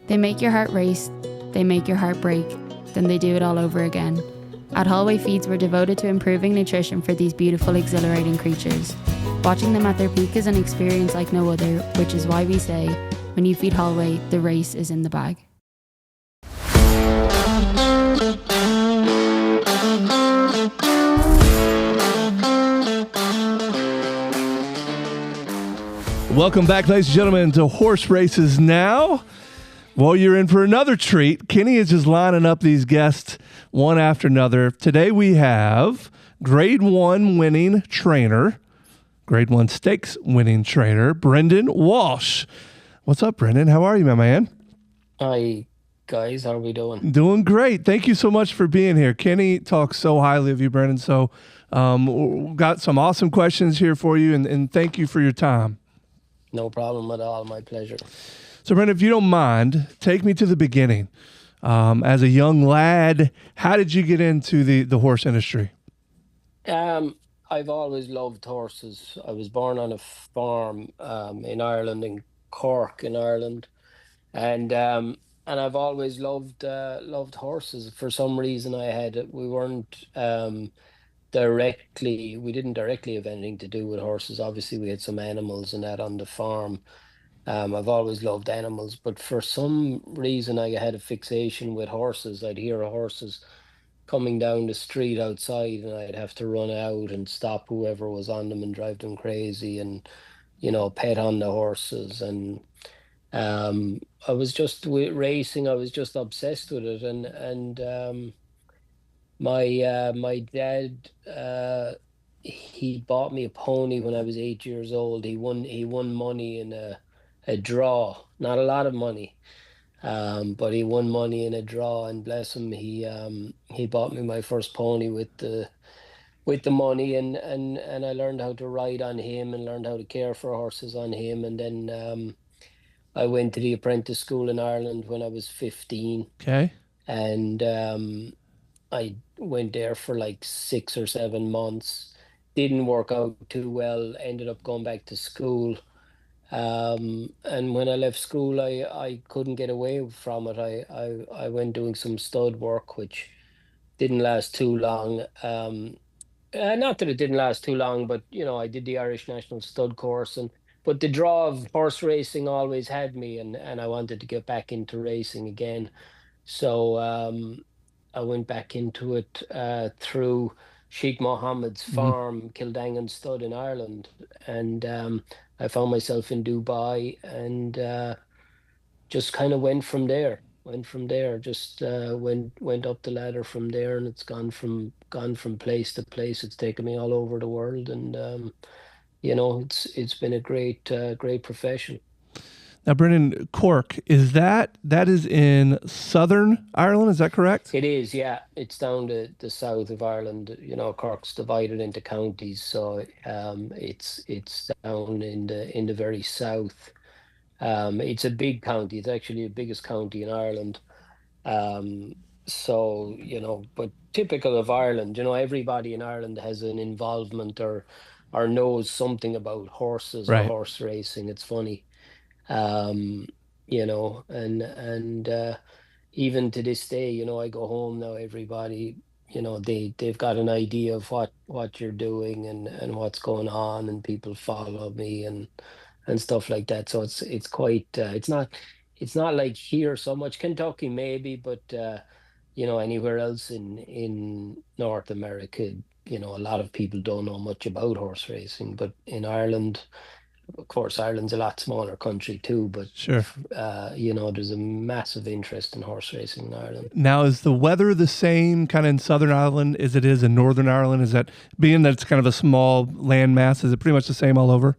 They make your heart race, they make your heart break, then they do it all over again. At Hallway Feeds, we're devoted to improving nutrition for these beautiful, exhilarating creatures. Watching them at their peak is an experience like no other, which is why we say, when you feed Hallway, the race is in the bag. Welcome back, ladies and gentlemen, to Horse Races Now. Well, you're in for another treat. Kenny is just lining up these guests one after another. Today we have Grade 1 winning trainer, Grade 1 stakes winning trainer, Brendan Walsh. What's up, Brendan? How are you, my man? Hi, guys. How are we doing? Doing great. Thank you so much for being here. Kenny talks so highly of you, Brendan, so we've got some awesome questions here for you, and thank you for your time. No problem at all. My pleasure. So, Brendan, if you don't mind, take me to the beginning. As a young lad, how did you get into the horse industry? I've always loved horses. I was born on a farm in Ireland, in Cork, in Ireland, and I've always loved horses. For some reason, we weren't we didn't directly have anything to do with horses. Obviously, we had some animals and that on the farm. I've always loved animals, but for some reason I had a fixation with horses. I'd hear horses coming down the street outside, and I'd have to run out and stop whoever was on them and drive them crazy, and pet on the horses. And I was just with racing. I was just obsessed with it, and my dad he bought me a pony when I was 8 years old. He won money in a draw, not a lot of money, but he won money in a draw, and bless him, he bought me my first pony with the money, and I learned how to ride on him and learned how to care for horses on him. And then I went to the apprentice school in Ireland when I was 15, Okay. and I went there for like 6 or 7 months. Didn't work out too well. Ended up going back to school. And when I left school, I couldn't get away from it. I went doing some stud work, which didn't last too long. Not that it didn't last too long, but I did the Irish National Stud course, and but the draw of horse racing always had me, and I wanted to get back into racing again. So I went back into it through Sheikh Mohammed's Mhm. farm, Kildangan Stud in Ireland, and I found myself in Dubai, and just kind of went from there. Just went up the ladder from there, and it's gone from place to place. It's taken me all over the world, and it's been a great profession. Now, Brendan, Cork, that is in Southern Ireland, is that correct? It is, yeah. It's down the south of Ireland. Cork's divided into counties, so it's down in the very south. It's a big county. It's actually the biggest county in Ireland. Um, but typical of Ireland, everybody in Ireland has an involvement or knows something about horses or Right. horse racing. It's funny. Um, and even to this day, I go home now, everybody, they've got an idea of what you're doing and what's going on, and people follow me and stuff like that. So it's quite it's not like here so much. Kentucky maybe, but anywhere else in North America, a lot of people don't know much about horse racing. But in Ireland, of course, Ireland's a lot smaller country too, but Sure. there's a massive interest in horse racing in Ireland. Now, is the weather the same kind of in Southern Ireland as it is in Northern Ireland? Is that, being that it's kind of a small land mass, is it pretty much the same all over?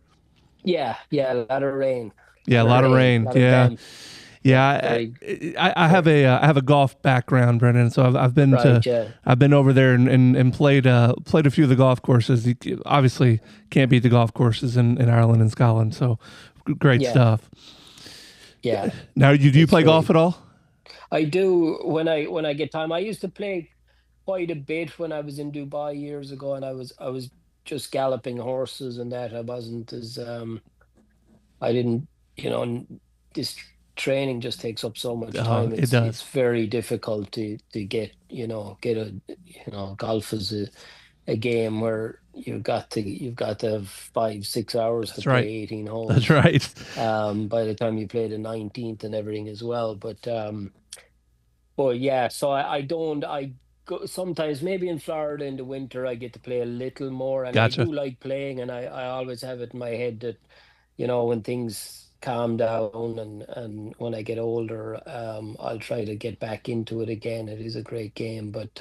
Yeah, a lot of rain. Yeah, a Lot of lot of rain, rain. lot of Yeah. damp. Yeah, Yeah, very I have I have a golf background, Brendan. So I've right. Yeah, been over there and played a few of the golf courses. You obviously can't beat the golf courses in Ireland and Scotland. So great yeah, stuff. yeah. Now, do you It's play golf great. at all? I do when I get time. I used to play quite a bit when I was in Dubai years ago, and I was just galloping horses and that. I wasn't as I didn't, you know, n- this. training just takes up so much time. It It's does. very difficult to get, get a, golf is a game where you've got to have 5, 6 hours to That's play right. 18 That's holes. right. By the time you play the 19th and everything as well. But yeah, so I don't I go sometimes maybe in Florida in the winter I get to play a little more, and I Gotcha. do like playing, and I always have it in my head that, when things calm down and when I get older, I'll try to get back into it again. It is a great game, but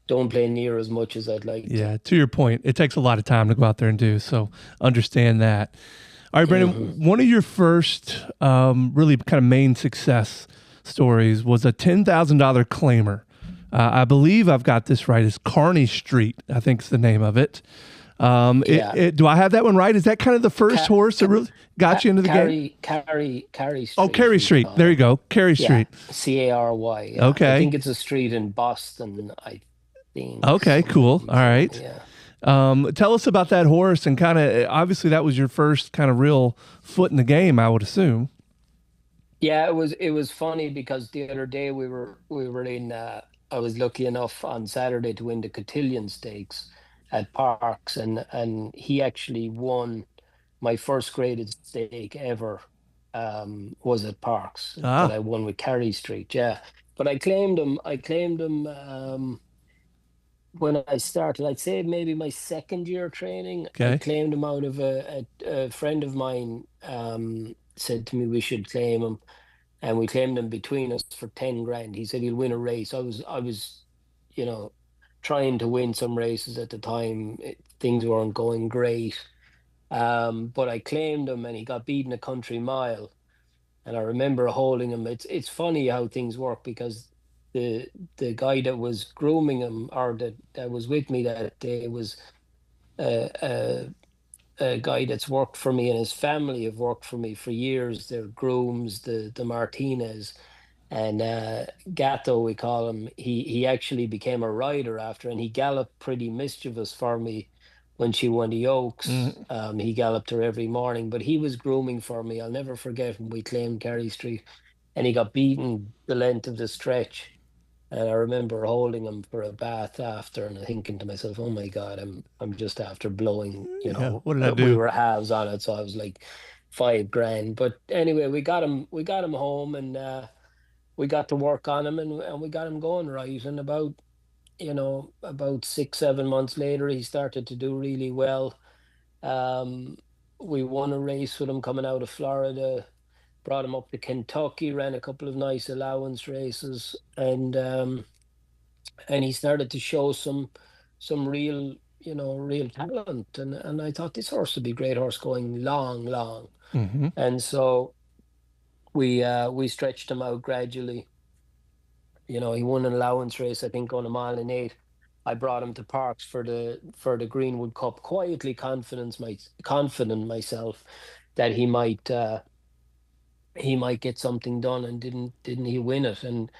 don't play near as much as I'd like to. Yeah. To your point, it takes a lot of time to go out there and do. So understand that. All right, Brandon. Hmm. One of your first, really kind of main success stories was a $10,000 claimer. I believe I've got this right. It's Cary Street, I think is the name of it. Yeah. Do I have that one right? Is that kind of the first Ca horse that really got you into the game? Cary Oh, Street, Cary we Street. call There you it. go. Cary Yeah, Street. Cary. Yeah, I Okay. think it's a street in Boston. I think Okay, cool. All so. right. Yeah, Tell us about that horse and kind of obviously that was your first kind of real foot in the game, I would assume. yeah. It was funny because the other day we were in. I was lucky enough on Saturday to win the Cotillion Stakes at Parks, and he actually won my first graded stake ever. Was at Parks that Ah, I won with Cary Street. Yeah, but I claimed him. I claimed him. When I started, I'd say maybe my second year training, I okay. claimed him out of a friend of mine said to me we should claim him, and we claimed him between us for 10 grand. He said he'll win a race. I was, you know, trying to win some races at the time. Things weren't going great. But I claimed him and he got beaten a country mile. And I remember holding him. It's funny how things work because the the guy that was grooming him or that was with me that day was a, a guy that's worked for me, and his family have worked for me for years. They're grooms, the Martinez. And Gatto, we call him. He actually became a rider after, and he galloped pretty mischievous for me when she won the Oaks. Mm, He galloped her every morning, but he was grooming for me. I'll never forget when we claimed Cary Street, and he got beaten the length of the stretch. And I remember holding him for a bath after, and thinking to myself, "Oh my God, I'm just after blowing." yeah. What did I We do? were halves on it, so I was like 5 grand. But anyway, we got him home, and we got to work on him, and we got him going right. And about 6, 7 months later, he started to do really well. Um, we won a race with him coming out of Florida, brought him up to Kentucky, ran a couple of nice allowance races, and he started to show some real talent. And I thought this horse would be a great horse going long, long. Hmm. And so we stretched him out gradually. He won an allowance race, I think, on a mile and eight. I brought him to Parks for the Greenwood Cup, quietly confident myself that he might get something done, and didn't he win it? And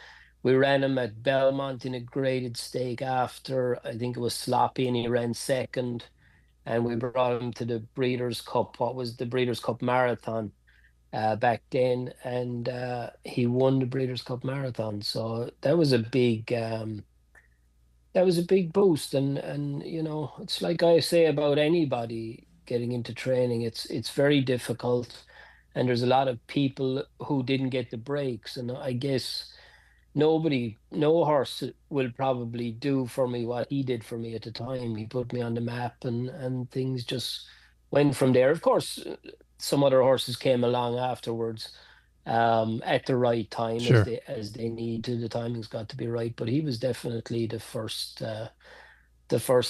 we ran him at Belmont in a graded stake after, I think it was sloppy, and he ran second. And we brought him to the Breeders' Cup, what was the Breeders' Cup Marathon back then, and he won the Breeders' Cup Marathon. So that was a big boost. And it's like I say about anybody getting into training, it's very difficult, and there's a lot of people who didn't get the breaks, and I guess no horse will probably do for me what he did for me at the time. He put me on the map, and things just went from there. Of course, some other horses came along afterwards, at the right time, as Sure. they need to. The timing's got to be right, but he was definitely the first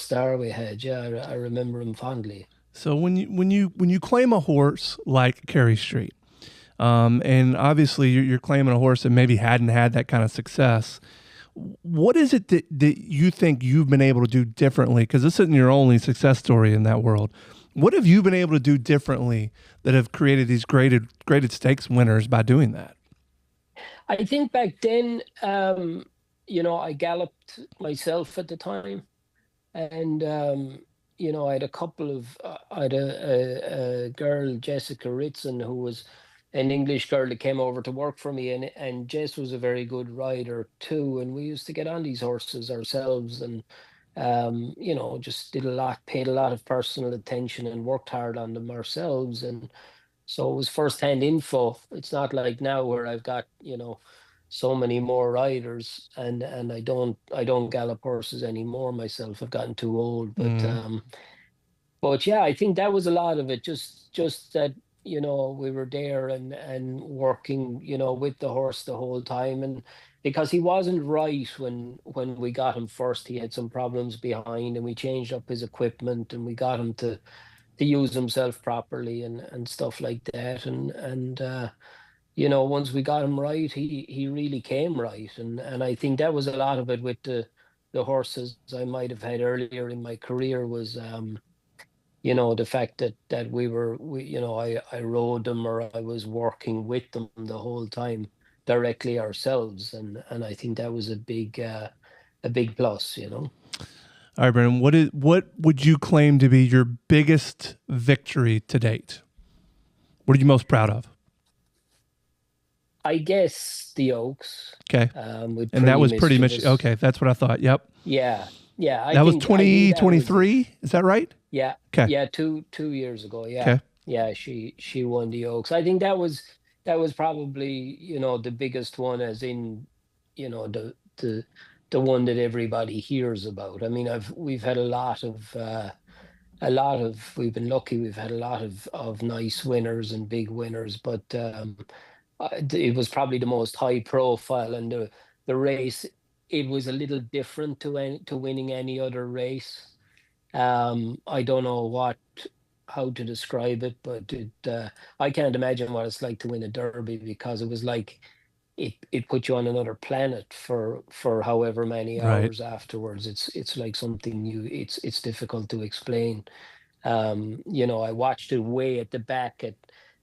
star we had. Yeah, I remember him fondly. So when you claim a horse like Cary Street, and obviously you're claiming a horse that maybe hadn't had that kind of success. What is it that you think you've been able to do differently? Because this isn't your only success story in that world. What have you been able to do differently that have created these graded stakes winners by doing that? I think back then, I galloped myself at the time, and I had a girl, Jessica Ritson, who was an English girl that came over to work for me, and Jess was a very good rider too, and we used to get on these horses ourselves, and just did a lot, paid a lot of personal attention, and worked hard on them ourselves, and so it was first-hand info. It's not like now where I've got, so many more riders, and I don't gallop horses anymore myself. I've gotten too old, Mm. but yeah, I think that was a lot of it. Just that, we were there and working, with the horse the whole time. And because he wasn't right when we got him first, he had some problems behind, and we changed up his equipment, and we got him to use himself properly and stuff like that. And once we got him right, he really came right. And I think that was a lot of it with the horses I might have had earlier in my career was the fact that I rode them, or I was working with them the whole time directly ourselves, and I think that was a big plus. All right, Brendan, what would you claim to be your biggest victory to date? What are you most proud of? I guess the Oaks, Okay. with And that Pretty was pretty much Mischievous. okay. That's what I thought. Yep. Yeah, yeah. That was I think that was it. 2023. Is that right? Yeah, Okay. yeah. Two years ago. Yeah, Okay. yeah. She won the Oaks. I think that was probably the biggest one, as in the one that everybody hears about. I mean, we've had we've been lucky. We've had a lot of nice winners and big winners, but it was probably the most high profile, and the race, it was a little different to winning any other race. I don't know how to describe it, but I can't imagine what it's like to win a derby, because it was like it put you on another planet for however many Right. hours afterwards. It's like something new. It's difficult to explain. I watched it way at the back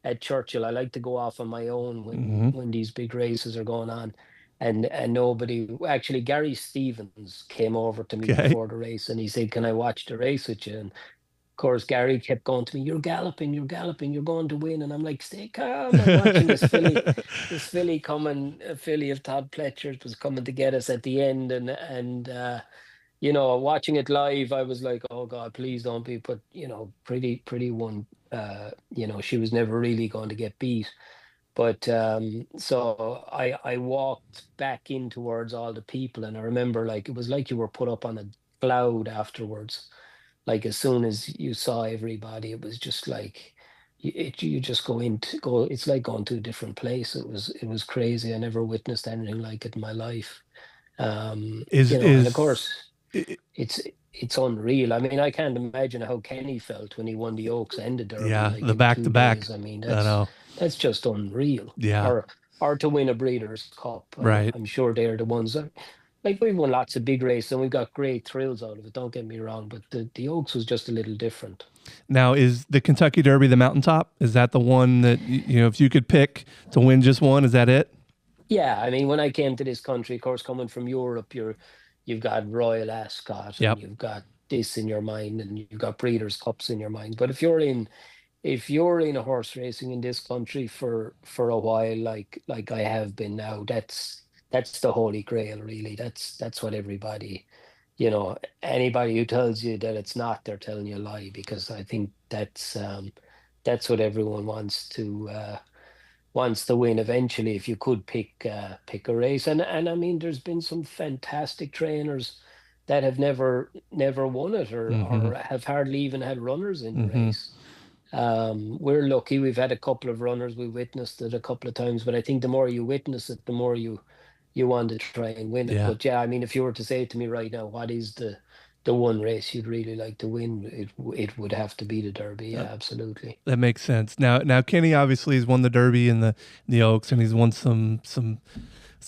at Churchill. I like to go off on my own when Hmm. when these big races are going on, and nobody. Actually, Gary Stevens came over to me Okay. before the race, and he said, "Can I watch the race with you?" And of course, Gary kept going to me, you're galloping, you're going to win." And I'm like, "Stay calm. I'm watching this filly coming, a filly of Todd Pletcher's was coming to get us at the end." And watching it live, I was like, "Oh God, please don't be." But pretty one. She was never really going to get beat. But so I walked back in towards all the people, and I remember, like, it was like you were put up on a cloud afterwards. Like, as soon as you saw everybody, it was just like you just go. It's like going to a different place. It was crazy. I never witnessed anything like it in my life. And of Is course, it's unreal. I mean, I can't imagine how Kenny felt when he won the Oaks and the Derby, yeah, like, the in back to back. 2 days. I mean, I know. that's just unreal. Yeah. Or to win a Breeders' Cup. Right. I'm sure they're the ones that, like, we've won lots of big races and we've got great thrills out of it. Don't get me wrong, but the Oaks was just a little different. Now, is the Kentucky Derby the mountaintop? Is that the one that if you could pick to win just one, is that it? Yeah, I mean, when I came to this country, of course, coming from Europe, you've got Royal Ascot, and Yep. you've got this in your mind, and you've got Breeders' Cups in your mind. But if you're in a horse racing in this country for a while, like I have been now, that's the holy grail, really. That's what everybody, anybody who tells you that it's not, they're telling you a lie, because I think that's what everyone wants to win eventually. If you could pick a race, and I mean, there's been some fantastic trainers that have never won it, or Mm-hmm. or have hardly even had runners in the Mm-hmm. race. We're lucky. We've had a couple of runners. We witnessed it a couple of times, but I think the more you witness it, the more you want to try and win it. Yeah. But yeah, I mean, if you were to say to me right now, what is the one race you'd really like to win, it would have to be the Derby. Yeah, absolutely. That makes sense. Now Kenny obviously has won the Derby and the Oaks, and he's won some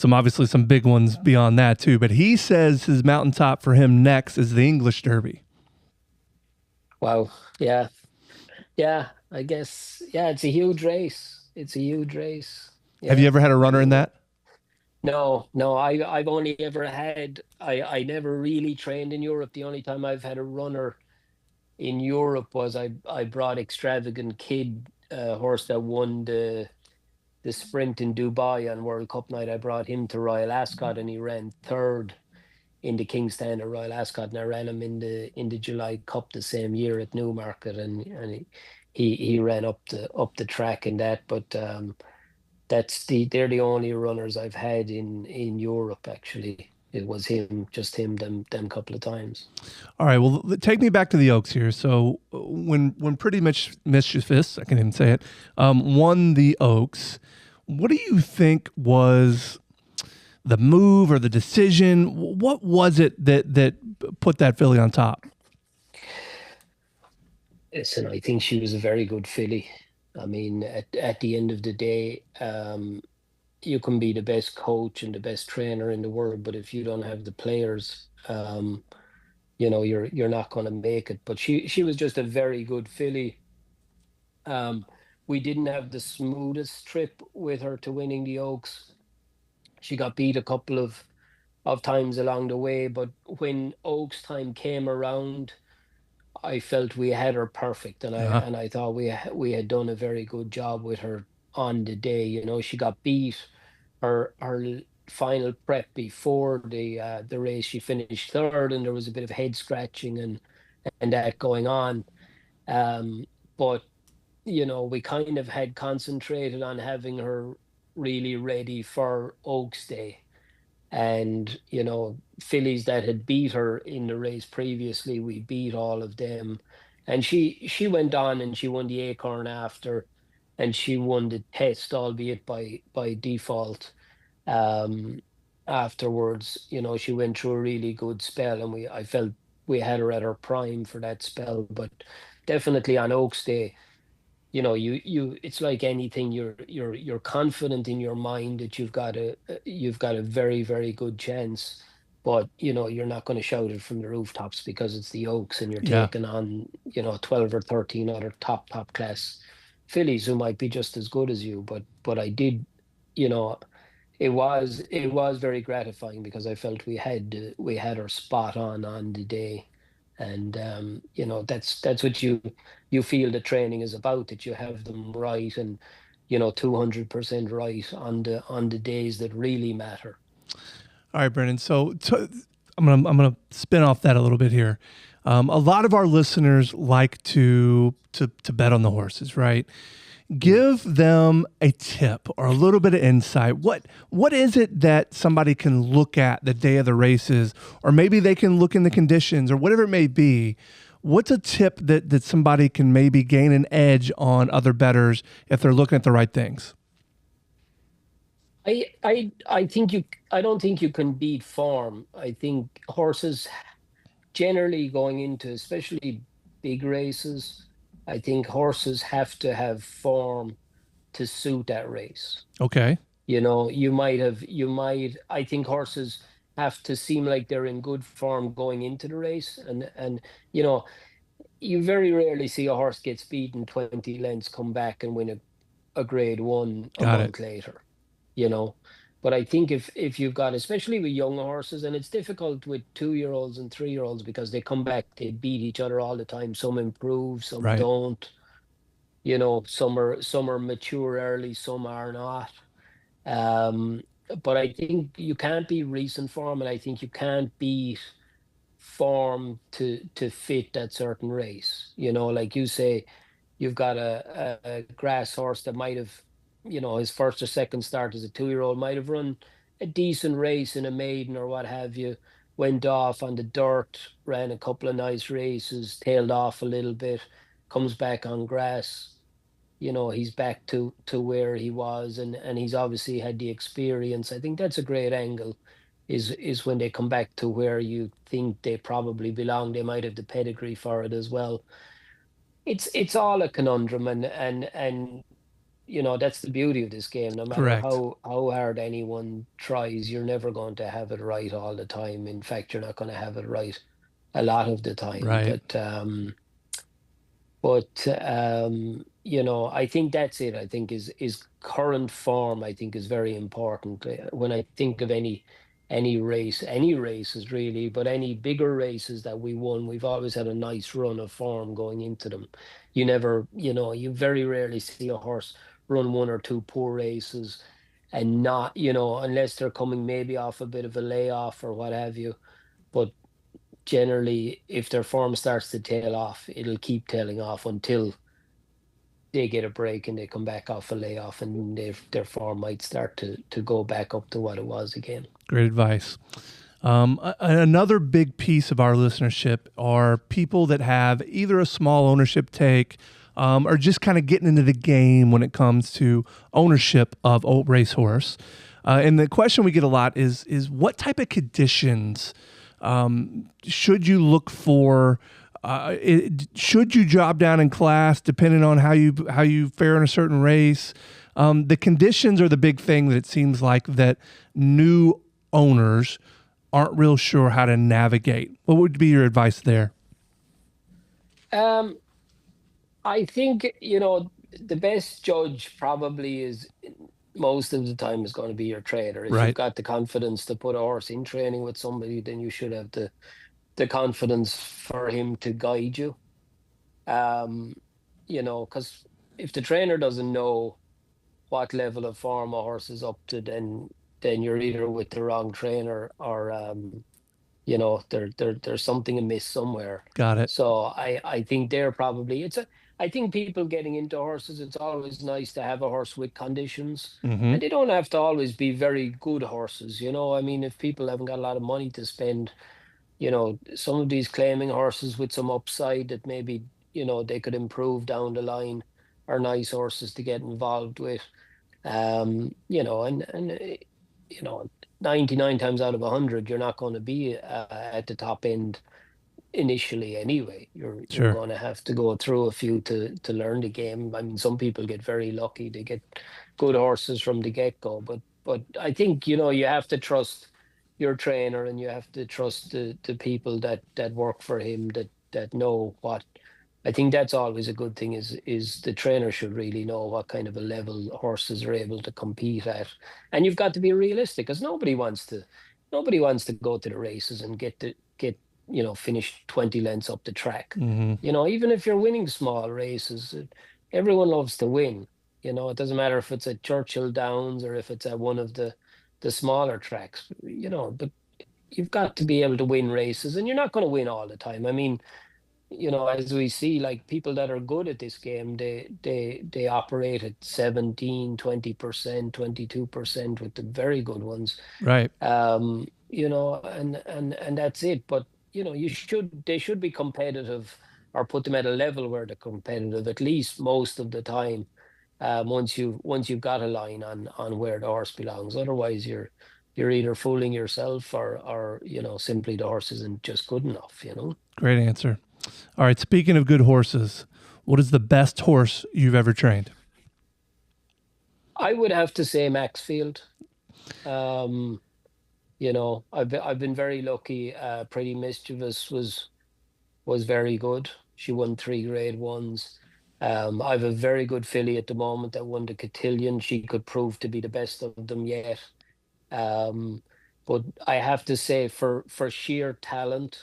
obviously some big ones beyond that too. But he says his mountaintop for him next is the English Derby. Wow. Yeah. Yeah. I guess. Yeah. It's a huge race. It's a huge race. Have you Yeah. ever had a I runner in mean, that? no, no. I've only ever had. I never really trained in Europe. The only time I've had a runner in Europe was I brought Extravagant Kid, horse that won the sprint in Dubai on World Cup night. I brought him to Royal Ascot, and he ran third in the King Stand at Royal Ascot, and I ran him in the July Cup the same year at Newmarket, and he ran up the track in that. But they're the only runners I've had in Europe actually. It was him, just him, them couple of times. All right. Well, take me back to the Oaks here. So when Pretty Mischievous, I can even say it, won the Oaks, what do you think was the move or the decision? What was it that put that filly on top? Listen, I think she was a very good filly. I mean, at the end of the day, you can be the best coach and the best trainer in the world, but if you don't have the players, you're not going to make it. But she was just a very good filly. We didn't have the smoothest trip with her to winning the Oaks. She got beat a couple of times along the way, but when Oaks time came around, I felt we had her perfect, and Uh-huh. I thought we had done a very good job with her on the day. She got beat her final prep before the race. She finished third, and there was a bit of head scratching and that going on. But we kind of had concentrated on having her really ready for Oaks Day. And, fillies that had beat her in the race previously, we beat all of them. And she went on and she won the Acorn after, and she won the test, albeit by default. Um, Afterwards, she went through a really good spell, and I felt we had her at her prime for that spell. But definitely on Oaks Day, it's like anything. You're confident in your mind that you've got a very, very good chance, but you're not going to shout it from the rooftops because it's the Oaks and you're Yeah. taking on 12 or 13 other top class fillies who might be just as good as you. But I did, you know it was very gratifying because I felt we had our spot on the day. And that's what you feel the training is about, that you have them right, and 200% right on the days that really matter. All right, Brendan. So I'm gonna spin off that a little bit here. A lot of our listeners like to bet on the horses, right? Give them a tip or a little bit of insight. What is it that somebody can look at the day of the races, or maybe they can look in the conditions or whatever it may be? What's a tip that somebody can maybe gain an edge on other bettors if they're looking at the right things? I don't think you can beat form. I think horses generally going into especially big races, I think horses have to have form to suit that race. Okay. I think horses have to seem like they're in good form going into the race. And you know, you very rarely see a horse gets beaten 20 lengths, come back and win a grade one a Got it. month later, you know. But I think if you've got, especially with young horses, and it's difficult with 2-year-olds and 3-year-olds because they come back, they beat each other all the time. Some improve, some Right. don't. Some are mature early, some are not. Um, but I think you can't be recent form, and I think you can't beat form to fit that certain race. Like you say, you've got a grass horse that might have, his first or second start as a 2-year-old might have run a decent race in a maiden or what have you, went off on the dirt, ran a couple of nice races, tailed off a little bit, comes back on grass. He's back to where he was, and he's obviously had the experience. I think that's a great angle, is when they come back to where you think they probably belong. They might have the pedigree for it as well. It's all a conundrum, and that's the beauty of this game. No matter Correct. how hard anyone tries, you're never going to have it right all the time. In fact, you're not going to have it right a lot of the time. Right. But I think that's it. I think is current form, I think, is very important. When I think of any races really, but any bigger races that we won, we've always had a nice run of form going into them. You very rarely see a horse run one or two poor races and not, unless they're coming maybe off a bit of a layoff or what have you. But generally, if their form starts to tail off, it'll keep tailing off until they get a break and they come back off a layoff, and their form might start to go back up to what it was again. Great advice. Another big piece of our listenership are people that have either a small ownership take or just kind of getting into the game when it comes to ownership of a racehorse. And the question we get a lot is what type of conditions should you look for? Should you drop down in class depending on how you fare in a certain race? The conditions are the big thing that it seems like that new owners aren't real sure how to navigate. What would be your advice there? I think, the best judge probably is most of the time is going to be your trainer. If you've Right. got the confidence to put a horse in training with somebody, then you should have the confidence for him to guide you. Um, because if the trainer doesn't know what level of form a horse is up to, then you're either with the wrong trainer or there's something amiss somewhere. Got it. So I think they're probably I think people getting into horses, it's always nice to have a horse with conditions. Mm-hmm. And they don't have to always be very good horses, I mean, if people haven't got a lot of money to spend, some of these claiming horses with some upside that maybe, they could improve down the line are nice horses to get involved with. And 99 times out of 100, you're not going to be at the top end initially anyway. You're Sure. going to have to go through a few to learn the game. I mean, some people get very lucky; they get good horses from the get-go. But I think you have to trust your trainer, and you have to trust the people that work for him that know what. I think that's always a good thing is the trainer should really know what kind of a level horses are able to compete at. And you've got to be realistic, because nobody wants to go to the races and get finish 20 lengths up the track. Mm-hmm. Even if you're winning small races, everyone loves to win. It doesn't matter if it's at Churchill Downs or if it's at one of the smaller tracks, but you've got to be able to win races, and you're not going to win all the time. I mean, as we see, like people that are good at this game, they operate at 17, 20%, 22% with the very good ones. Right. And that's it. But they should be competitive, or put them at a level where they're competitive at least most of the time. Once you've got a line on where the horse belongs. Otherwise, you're either fooling yourself or simply the horse isn't just good enough. Great answer. All right. Speaking of good horses, what is the best horse you've ever trained? I would have to say Maxfield. Um, I've been very lucky. Pretty Mischievous was very good. She won 3 grade 1s. I have a very good filly at the moment that won the Cotillion. She could prove to be the best of them yet. Um, but I have to say, for sheer talent,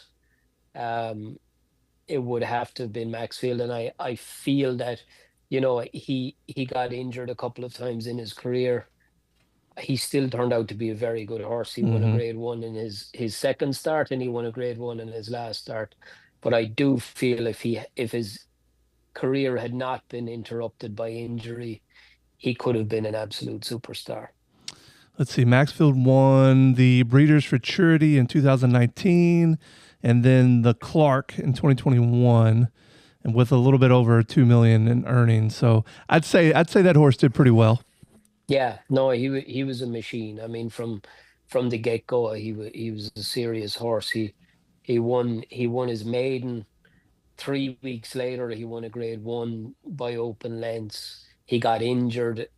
um, it would have to have been Maxfield. And I feel that, he got injured a couple of times in his career. He still turned out to be a very good horse. He won a Mm-hmm. grade 1 in his second start, and he won a grade 1 in his last start. But I do feel if his career had not been interrupted by injury, he could have been an absolute superstar. Let's see. Maxfield won the Breeders' Futurity in 2019, and then the Clark in 2021, and with a little bit over $2 million in earnings. So I'd say that horse did pretty well. Yeah, no, he was a machine. I mean, from the get-go, he was a serious horse. He won his maiden. 3 weeks later, he won a grade 1 by open lengths. He got injured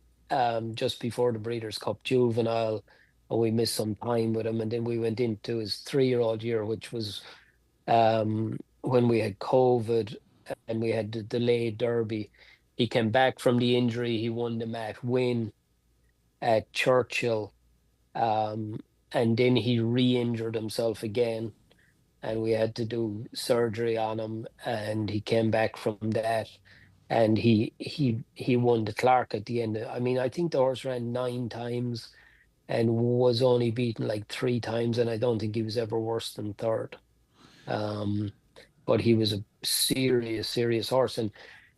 just before the Breeders' Cup Juvenile, and we missed some time with him. And then we went into his 3-year-old year, which was when we had COVID and we had the delayed Derby. He came back from the injury. He won the Mat Win at Churchill, um, and then he re-injured himself again, and we had to do surgery on him, and he came back from that. and he won the Clark at the end. I mean, I think the horse ran 9 times and was only beaten like 3 times, and I don't think he was ever worse than third. Um, but he was a serious, serious horse, and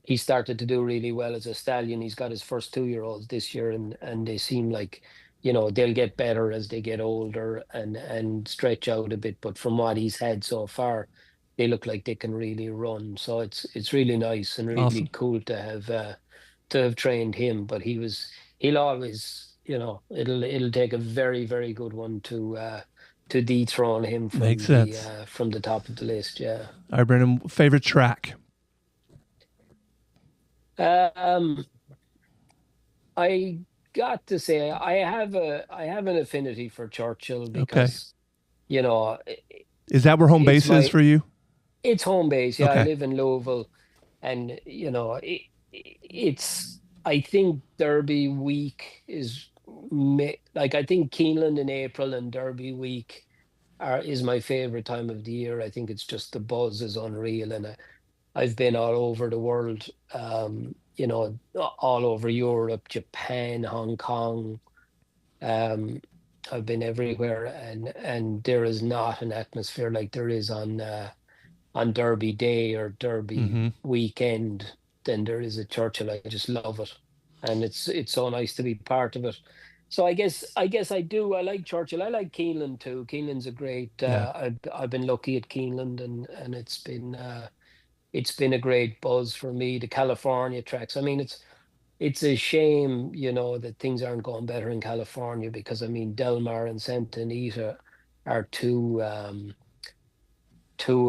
he started to do really well as a stallion. He's got his first 2-year-olds this year, and they seem like, they'll get better as they get older and stretch out a bit. But from what he's had so far, they look like they can really run. So it's really nice and really Awesome. cool to have trained him. But he'll always, it'll take a very, very good one to dethrone him Makes sense. from the top of the list. Yeah. All right, Brendan, favorite track? Um, I got to say I have an affinity for Churchill Okay. because you know i- Is that where home it's base is my for you? it's home base. Yeah, I Okay. live in Louisville, and it's I think Derby week is like I think Keeneland in April and Derby week are is my favorite time of the year. I think it's just the buzz is unreal, and I've been all over the world, all over Europe, Japan, Hong Kong. Um, I've been everywhere, and there is not an atmosphere like there is on Derby Day or Derby Mm-hmm. weekend than there is at Churchill. I just love it, and it's so nice to be part of it. So I guess I do. I like Churchill. I like Keeneland too. Keeneland's a great. Yeah. I've been lucky at Keeneland, and it's been a great buzz for me. The California tracks. I mean, it's a shame, that things aren't going better in California because I mean, Del Mar and Santa Anita are two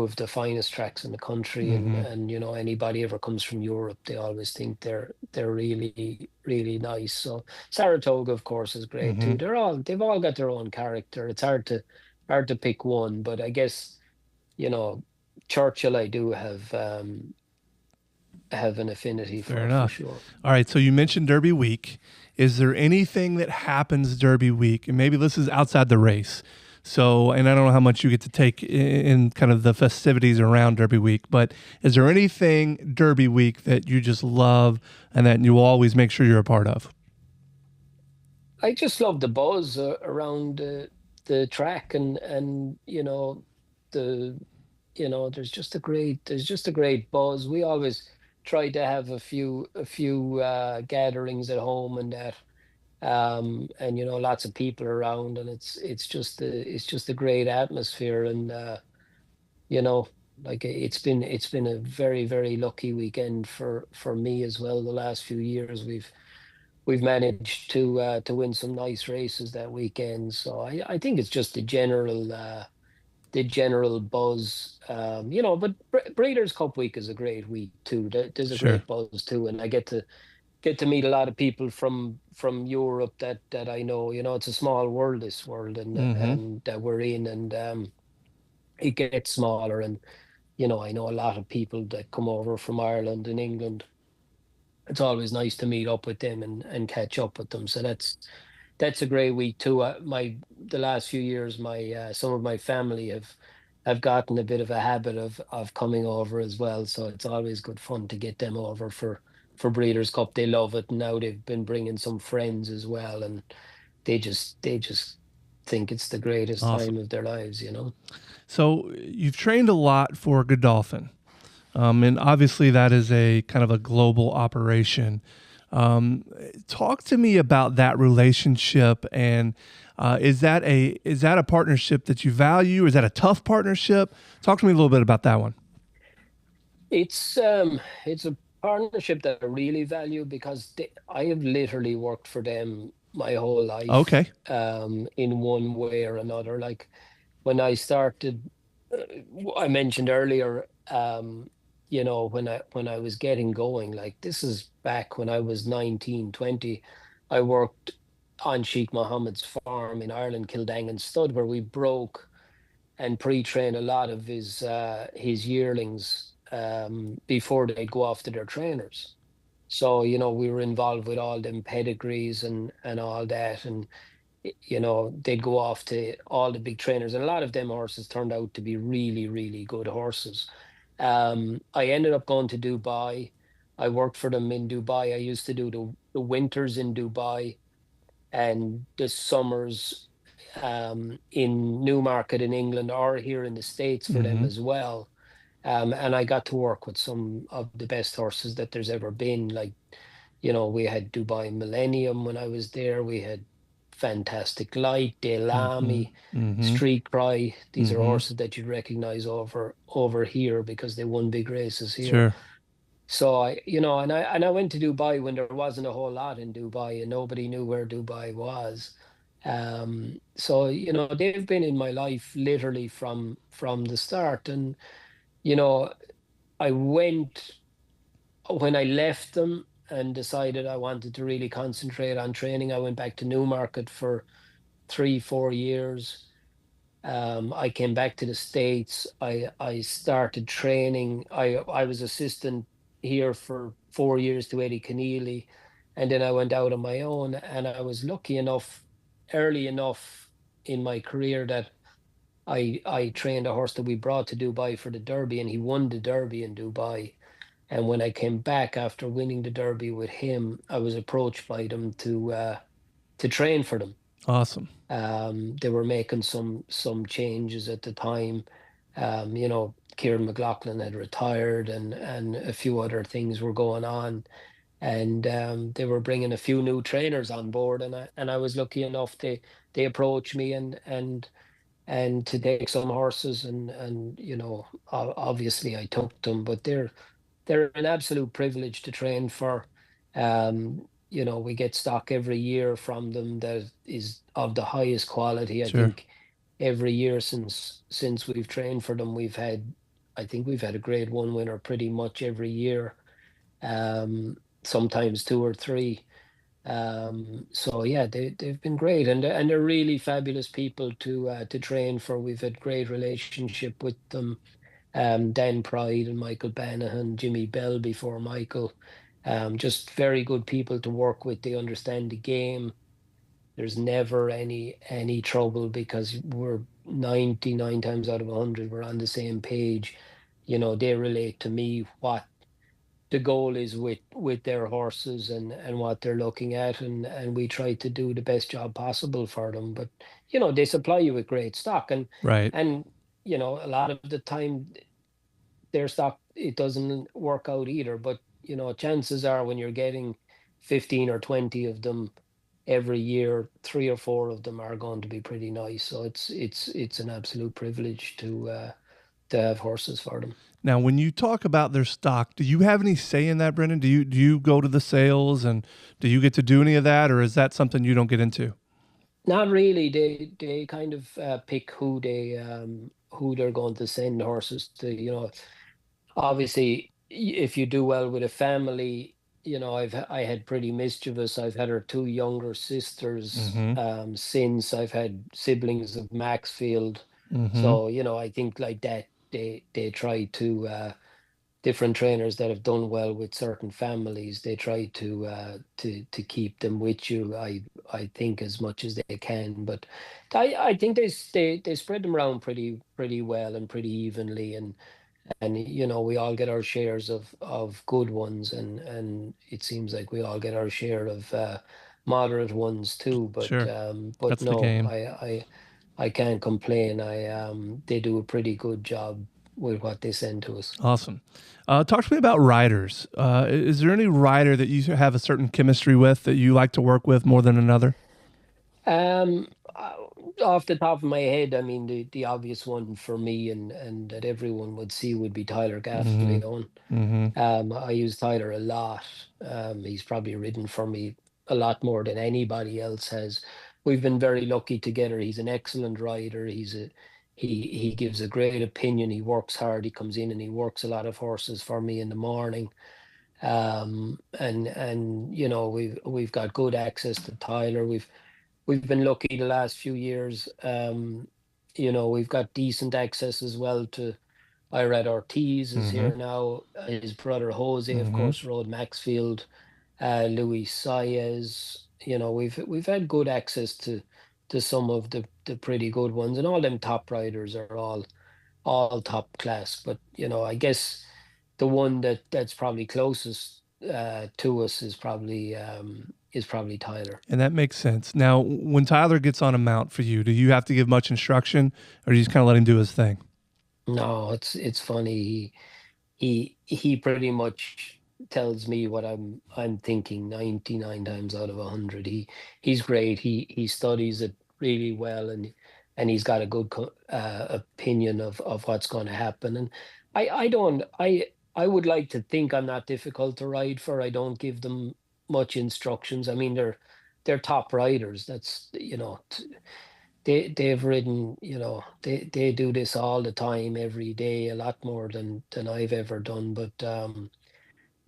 of the finest tracks in the country, and Mm-hmm. and anybody ever comes from Europe, they always think they're really really nice. So Saratoga, of course, is great Mm-hmm. too. They've all got their own character. It's hard to pick one, but I guess you know Churchill I do have an affinity Fair for enough. sure. All right. So you mentioned Derby week. Is there anything that happens Derby week? And maybe this is outside the race. So, and I don't know how much you get to take in kind of the festivities around Derby week, but is there anything Derby week that you just love and that you will always make sure you're a part of? I just love the buzz around the track, and the there's just a great buzz. We always try to have a few gatherings at home and that, and lots of people around, and it's just a great atmosphere, and you know like it's been a very very lucky weekend for me as well. The last few years we've managed to win some nice races that weekend. So I think it's just the general buzz. But Breeders' Cup week is a great week too. There's a Sure. great buzz too, and I get to meet a lot of people from Europe that I know. It's a small world, this world, and Mm-hmm. and that we're in, and it gets smaller. And I know a lot of people that come over from Ireland and England. It's always nice to meet up with them and catch up with them. So that's a great week too. The last few years, my some of my family have gotten a bit of a habit of coming over as well. So it's always good fun to get them over for Breeders' Cup. They love it. Now they've been bringing some friends as well, and they just think it's the greatest Awesome. time of their lives. So you've trained a lot for Godolphin. And obviously, that is a kind of a global operation. Um, Talk to me about that relationship, and is that a partnership that you value? Is that a tough partnership? Talk to me a little bit about that one. It's a partnership that I really value because I have literally worked for them my whole life, Okay. in one way or another. Like when I started, I mentioned earlier, when I was getting going, like this is back when I was 19, 20. I worked on Sheikh Mohammed's farm in Ireland, Kildangan Stud, where we broke and pre-train a lot of his yearlings before they go off to their trainers. So, we were involved with all them pedigrees and all that. And, they'd go off to all the big trainers. And a lot of them horses turned out to be really, really good horses. I ended up going to Dubai. I worked for them in Dubai. I used to do the winters in Dubai and the summers in Newmarket in England or here in the States for them Mm-hmm. as well. And I got to work with some of the best horses that there's ever been. Like, we had Dubai Millennium when I was there. We had Fantastic Light, Mm-hmm. Delami, Mm-hmm. Street Cry. These are Mm-hmm. horses that you'd recognize over here because they won big races here. Sure. So and I went to Dubai when there wasn't a whole lot in Dubai and nobody knew where Dubai was. So they've been in my life literally from the start. And you know, I went when I left them and decided I wanted to really concentrate on training. I went back to Newmarket for 3, 4 years. I came back to the States. I started training. I was assistant here for 4 years to Eddie Keneally, and then I went out on my own. And I was lucky enough, early enough in my career that I trained a horse that we brought to Dubai for the Derby, and he won the Derby in Dubai. And when I came back after winning the Derby with him, I was approached by them to train for them. Awesome. They were making some changes at the time. Kieran McLaughlin had retired, and a few other things were going on, and they were bringing a few new trainers on board, and I was lucky enough they approached me and to take some horses, and obviously I took them, but they're an absolute privilege to train for. We get stock every year from them that is of the highest quality. I Sure. think every year since we've trained for them, I think we've had a grade one winner pretty much every year. Sometimes two or three. So yeah, they've been great, and they're really fabulous people to train for. We've had great relationship with them. Dan Pride and Michael Banahan, Jimmy Bell before Michael. Just very good people to work with. They understand the game. There's never any trouble because we're 99 times out of 100, we're on the same page. They relate to me what the goal is with their horses and what they're looking at, and we try to do the best job possible for them. But they supply you with great stock, and Right. and a lot of the time their stock, it doesn't work out either. But chances are when you're getting 15 or 20 of them every year, three or four of them are going to be pretty nice. So it's an absolute privilege to have horses for them. Now, when you talk about their stock, do you have any say in that, Brendan? Do you go to the sales and do you get to do any of that, or is that something you don't get into? Not really. They kind of pick who they're going to send horses to. Obviously, if you do well with a family, I had Pretty Mischievous. I've had her two younger sisters Mm-hmm. since. I've had siblings of Maxfield. Mm-hmm. So, I think like that they try to different trainers that have done well with certain families, they try to keep them with you. I think as much as they can, but I think they spread them around pretty well and pretty evenly, and we all get our shares of good ones, and it seems like we all get our share of moderate ones too. But Sure. but That's the no, game. I can't complain. They do a pretty good job with what they send to us. Awesome. Talk to me about riders. Is there any rider that you have a certain chemistry with that you like to work with more than another? Um, Off the top of my head, I mean the obvious one for me and that everyone would see would be Tyler Mm-hmm. Gaffley. Mm-hmm. I use Tyler a lot. He's probably ridden for me a lot more than anybody else has. We've been very lucky together. He's an excellent rider. He gives a great opinion. He works hard. He comes in and he works a lot of horses for me in the morning. And we've got good access to Tyler. We've been lucky the last few years. We've got decent access as well to Irad Ortiz is Mm-hmm. here now. His brother Jose, of Mm-hmm. course, rode Maxfield. Luis Saez. We've had good access to some of the pretty good ones, and all them top riders are all top class. But I guess the one that's probably closest to us is probably Tyler. And that makes sense. Now, when Tyler gets on a mount for you, do you have to give much instruction, or do you just kind of let him do his thing? No, it's funny. He pretty much tells me what I'm thinking 99 times out of 100. He's great. He studies it really well, and he's got a good opinion of what's going to happen. And I don't I would like to think I'm not difficult to ride for. I don't give them much instructions. I mean, they're top riders. That's, they've ridden, they do this all the time, every day, a lot more than I've ever done. But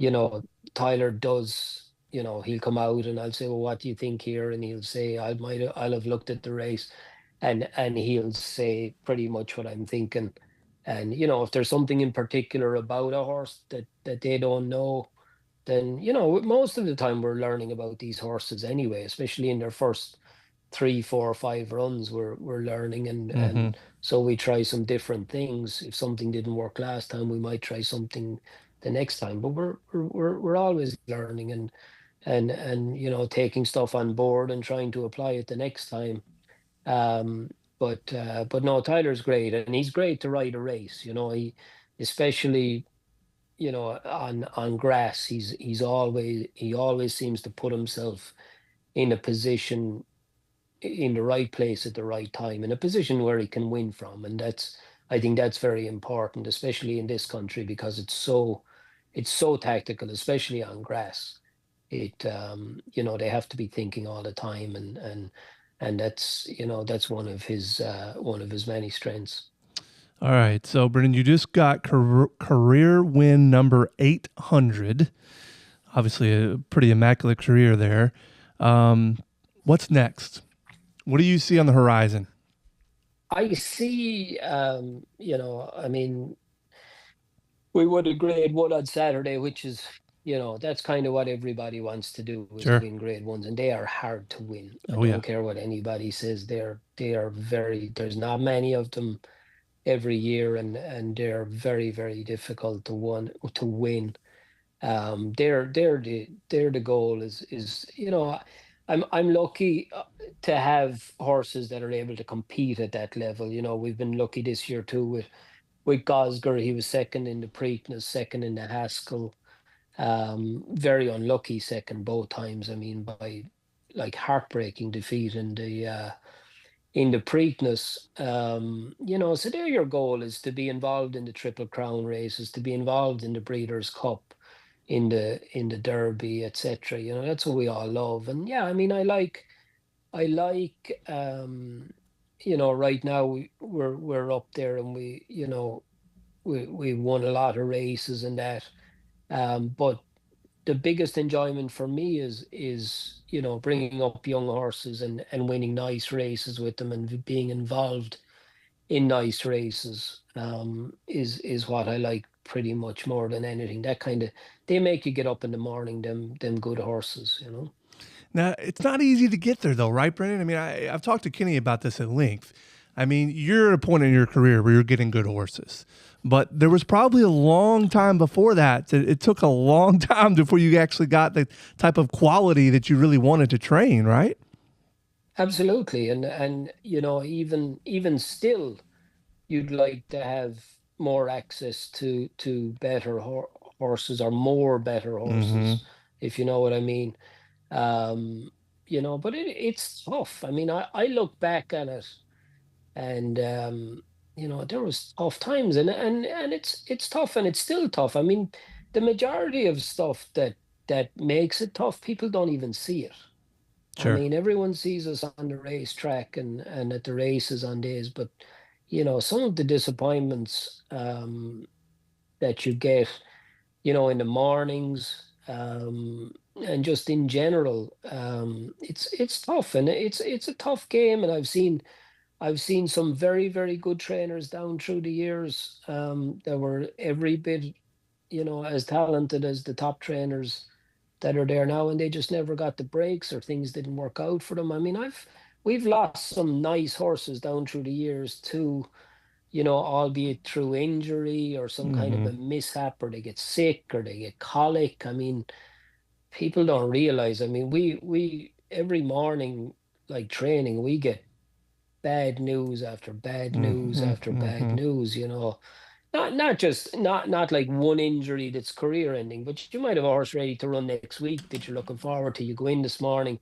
you know, Tyler does, he'll come out and I'll say, well, what do you think here? And he'll say, I'll have looked at the race, and he'll say pretty much what I'm thinking. And if there's something in particular about a horse that they don't know, then most of the time we're learning about these horses anyway, especially in their first 3, 4, 5 runs. We're learning, and Mm-hmm. so we try some different things. If something didn't work last time, we might try something the next time. But we're always learning, and taking stuff on board and trying to apply it the next time. Um, but no, Tyler's great, and he's great to ride a race. He, especially, on grass, he always seems to put himself in a position, in the right place at the right time, in a position where he can win from. And I think that's very important, especially in this country, because it's so tactical, especially on grass. They have to be thinking all the time, and that's one of his many strengths. All right. So, Brendan, you just got career win number 800. Obviously, a pretty immaculate career there. What's next? What do you see on the horizon? I see, I mean, we won a grade one on Saturday, which is, that's kind of what everybody wants to do, is Sure. win grade ones, and they are hard to win. I Oh, yeah. don't care what anybody says. They are there's not many of them every year, and they're very, very difficult to win. They're the goal is, I'm lucky to have horses that are able to compete at that level. We've been lucky this year too with Gosger. He was second in the Preakness, second in the Haskell. Very unlucky second both times. I mean, by like heartbreaking defeat in the Preakness. So there your goal is to be involved in the Triple Crown races, to be involved in the Breeders' Cup, in the Derby, etc. That's what we all love. And yeah, I mean, I like right now we're up there, and we won a lot of races and that. But the biggest enjoyment for me is bringing up young horses, and winning nice races with them, and being involved in nice races, is what I like pretty much more than anything. That kind of, they make you get up in the morning, them good horses. Now, it's not easy to get there, though, right, Brendan? I mean, I've talked to Kenny about this at length. I mean, you're at a point in your career where you're getting good horses, but there was probably a long time before that. It took a long time before you actually got the type of quality that you really wanted to train, right? Absolutely. And even still, you'd like to have more access to better horses, or more better Mm-hmm. horses, if you know what I mean. Um, but it's tough. I mean, I look back at it, and there was tough times, and it's tough, and it's still tough. I mean, the majority of stuff that makes it tough, people don't even see it. I Sure. mean, everyone sees us on the racetrack, and at the races on days, but some of the disappointments, that you get, in the mornings, and just in general, it's tough, and it's a tough game. And I've seen some very, very good trainers down through the years, that were every bit, as talented as the top trainers that are there now, and they just never got the breaks, or things didn't work out for them. I mean, we've lost some nice horses down through the years too, albeit through injury or some kind of Hmm. a mishap, or they get sick or they get colic. I mean, people don't realize. I mean, we every morning, like training, we get bad news after bad news Hmm. after bad Hmm. news. Not just not like one injury that's career ending, but you might have a horse ready to run next week that you're looking forward to. You go in this morning,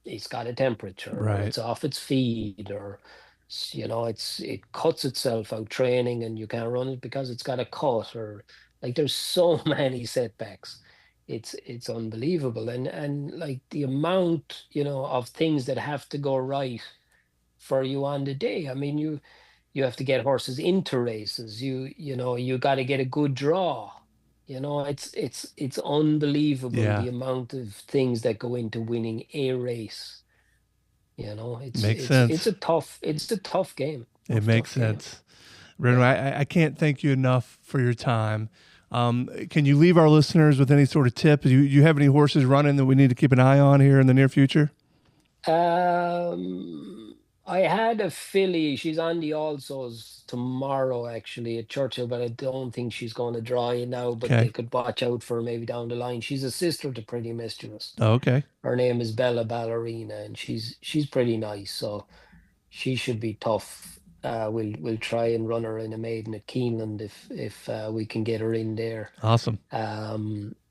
it's got a temperature, or Right. it's off its feed, or it cuts itself out training and you can't run it because it's got a cut, or like there's so many setbacks. It's unbelievable. And like the amount, of things that have to go right for you on the day. I mean, you have to get horses into races. You got to get a good draw. It's unbelievable Yeah. the amount of things that go into winning a race. It's Makes it's it's sense. a tough it's a tough game. It makes Tough game. sense. Brendan, Yeah. I can't thank you enough for your time. Can you leave our listeners with any sort of tip? You have any horses running that we need to keep an eye on here in the near future? I had a filly. She's on the Alsos tomorrow, actually, at Churchill, but I don't think she's going to draw you now. But Okay. they could watch out for her maybe down the line. She's a sister to Pretty Mischievous. Oh, okay. Her name is Bella Ballerina, and she's pretty nice. So she should be tough. We'll try and run her in a maiden at Keeneland if we can get her in there. Awesome.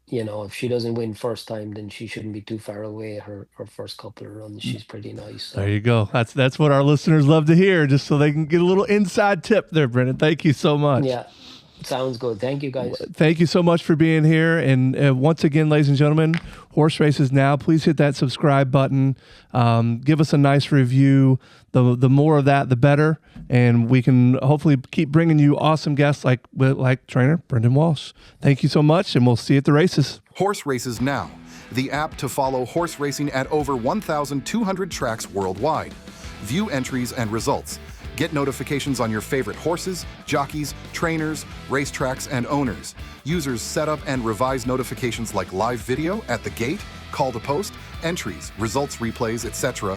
If she doesn't win first time, then she shouldn't be too far away. Her first couple of runs, she's pretty nice. There So you go. That's what our listeners love to hear, just so they can get a little inside tip there, Brendan. Thank you so much. yeah, sounds good. Thank you, guys. Thank you so much for being here. And once again, ladies and gentlemen, Horse Races Now, please hit that subscribe button. Give us a nice review. The more of that, the better. And we can hopefully keep bringing you awesome guests like trainer Brendan Walsh. Thank you so much, and we'll see you at the races. Horse Races Now, the app to follow horse racing at over 1,200 tracks worldwide. View entries and results. Get notifications on your favorite horses, jockeys, trainers, racetracks, and owners. Users set up and revise notifications like live video at the gate, call to post, entries, results replays, etc.